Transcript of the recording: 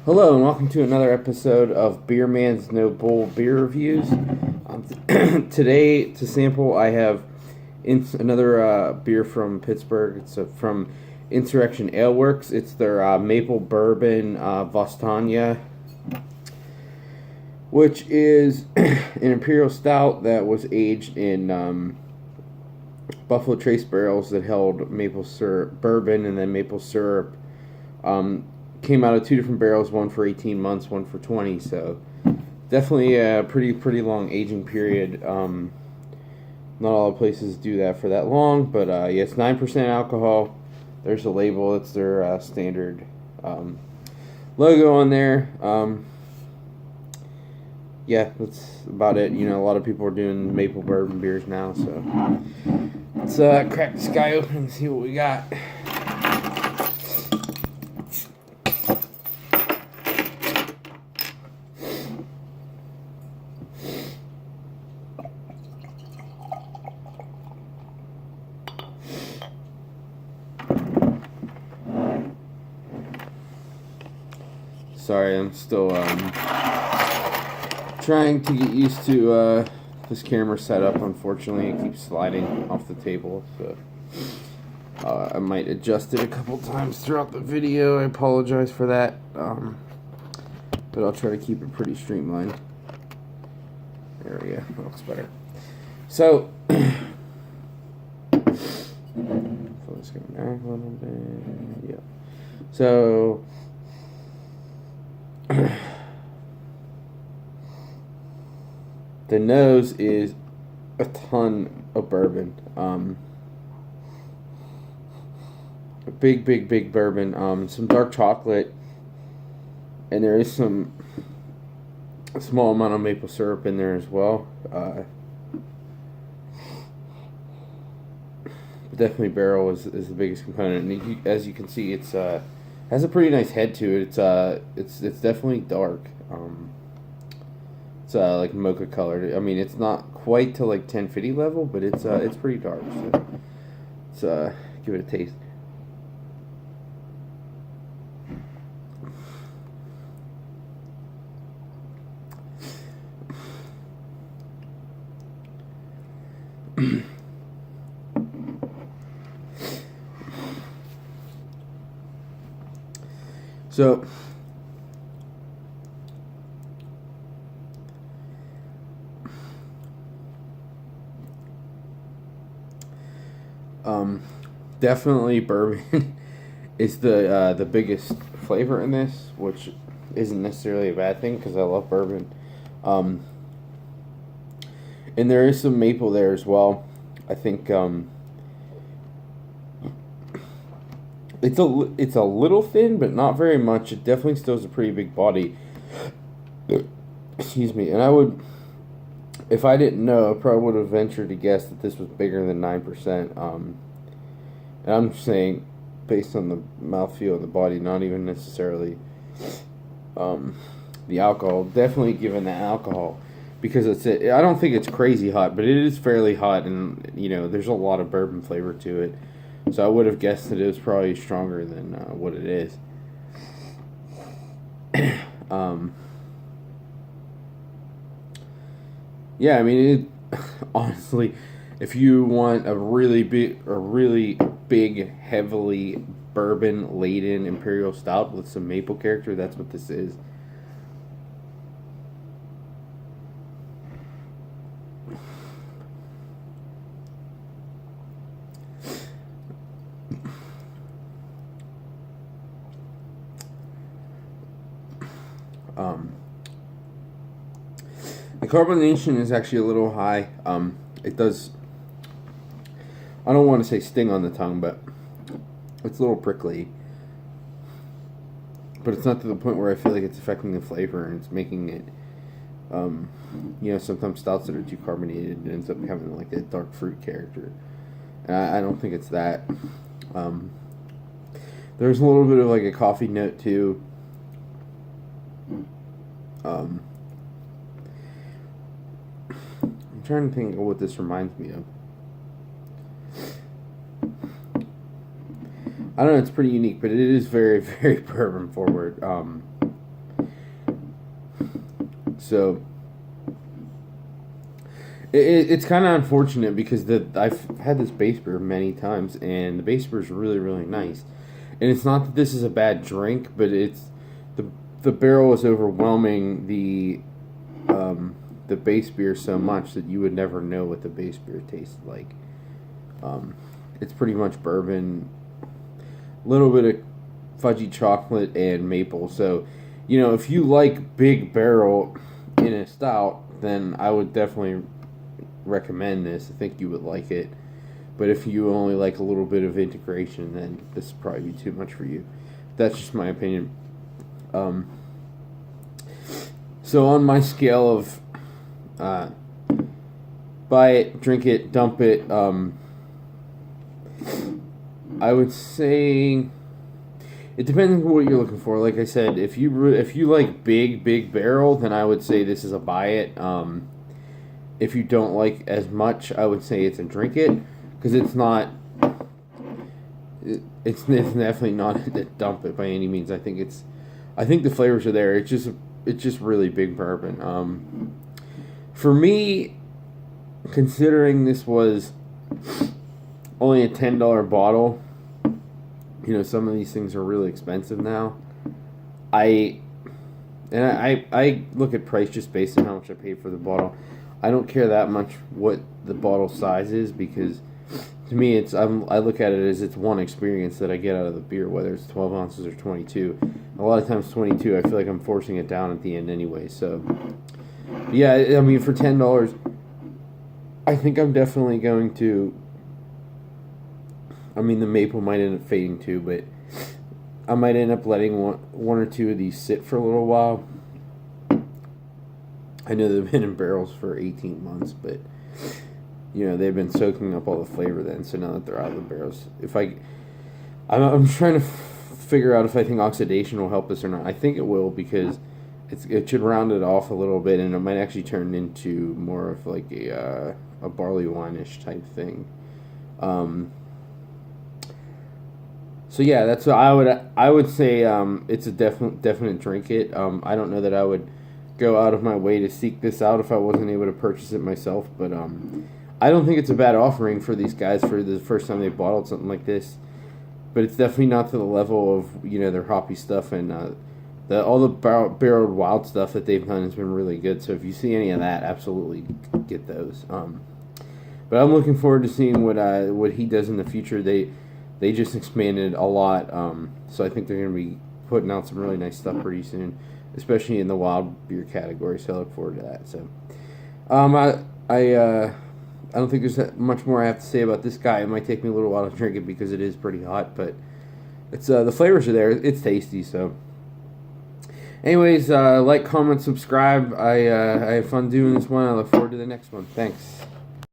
Hello and welcome to another episode of Beer Man's No Bull Beer Reviews. Today to sample I have another beer from Pittsburgh. It's from Insurrection Ale Works. It's their maple bourbon Bocctahne, which is an Imperial Stout that was aged in Buffalo Trace barrels that held maple syrup, bourbon, and then maple syrup. Came out of two different barrels, one for 18 months, one for 20, so definitely a pretty long aging period. Not all the places do that for that long, but yeah, it's 9% alcohol. There's a label. It's their standard logo on there. Yeah, that's about it. You know, a lot of people are doing maple bourbon beers now, so let's crack this guy open and see what we got. Sorry, I'm still trying to get used to this camera setup. Unfortunately, it keeps sliding off the table, so I might adjust it a couple times throughout the video. I apologize for that, but I'll try to keep it pretty streamlined. There we go. That looks better. So, let's go back a little bit. Yeah. So. The nose is a ton of bourbon. A big bourbon. Some dark chocolate, and there is a small amount of maple syrup in there as well. Definitely barrel is the biggest component, and as you can see, it's has a pretty nice head to it. It's definitely dark. It's like mocha colored. I mean, it's not quite to like 1050 level, but it's pretty dark. So let's give it a taste. So, definitely bourbon is the biggest flavor in this, which isn't necessarily a bad thing because I love bourbon. And there is some maple there as well. I think it's a little thin, but not very much. It definitely still has a pretty big body. Excuse me. And I would, if I didn't know, I probably would have ventured to guess that this was bigger than 9%. And I'm saying, based on the mouthfeel and the body, not even necessarily the alcohol. Definitely given the alcohol, because I don't think it's crazy hot, but it is fairly hot, and you know, there's a lot of bourbon flavor to it. So I would have guessed that it was probably stronger than what it is. Yeah, I mean, honestly, if you want a really big, heavily bourbon laden Imperial Stout with some maple character, that's what this is. The carbonation is actually a little high. It does, I don't want to say sting on the tongue, but it's a little prickly. But it's not to the point where I feel like it's affecting the flavor and it's making it, you know, sometimes stouts that are too carbonated, it ends up having like a dark fruit character. And I don't think it's that. There's a little bit of like a coffee note too. I'm trying to think of what this reminds me of. I don't know, it's pretty unique, but it is very, very bourbon forward. So it's kind of unfortunate because I've had this base beer many times, and the base beer is really, really nice. And it's not that this is a bad drink, but it's the barrel is overwhelming the base beer so much that you would never know what the base beer tasted like. It's pretty much bourbon, a little bit of fudgy chocolate and maple. So, if you like big barrel in a stout, then I would definitely recommend this. I think you would like it. But if you only like a little bit of integration, then this would probably be too much for you. That's just my opinion. So on my scale of buy it, drink it, dump it, I would say it depends on what you're looking for. Like I said, if you like big barrel, then I would say this is a buy it. If you don't like as much, I would say it's a drink it, because it's not. It's definitely not a dump it by any means. I think the flavors are there. It's just really big bourbon. For me, considering this was only a $10 bottle, some of these things are really expensive now. I look at price just based on how much I paid for the bottle. I don't care that much what the bottle size is, because to me I look at it as it's one experience that I get out of the beer, whether it's 12 ounces or 22. A lot of times 22, I feel like I'm forcing it down at the end anyway. So yeah, I mean, for $10, I think I'm definitely going to. I mean, the maple might end up fading too, but I might end up letting one or two of these sit for a little while. I know they've been in barrels for 18 months, but they've been soaking up all the flavor then. So now that they're out of the barrels, I'm trying to figure out if I think oxidation will help this or not. I think it will, because it should round it off a little bit, and it might actually turn into more of like a barley wine-ish type thing. So yeah, that's what I would say. It's a definite drink it. I don't know that I would go out of my way to seek this out if I wasn't able to purchase it myself, but I don't think it's a bad offering for these guys for the first time they bottled something like this. But it's definitely not to the level of their hoppy stuff, and all the barreled wild stuff that they've done has been really good. So if you see any of that, absolutely get those. But I'm looking forward to seeing what he does in the future. They just expanded a lot, so I think they're going to be putting out some really nice stuff pretty soon, especially in the wild beer category. So I look forward to that. So I don't think there's that much more I have to say about this guy. It might take me a little while to drink it because it is pretty hot, but it's the flavors are there. It's tasty. So anyways, like, comment, subscribe. I have fun doing this one. I look forward to the next one. Thanks.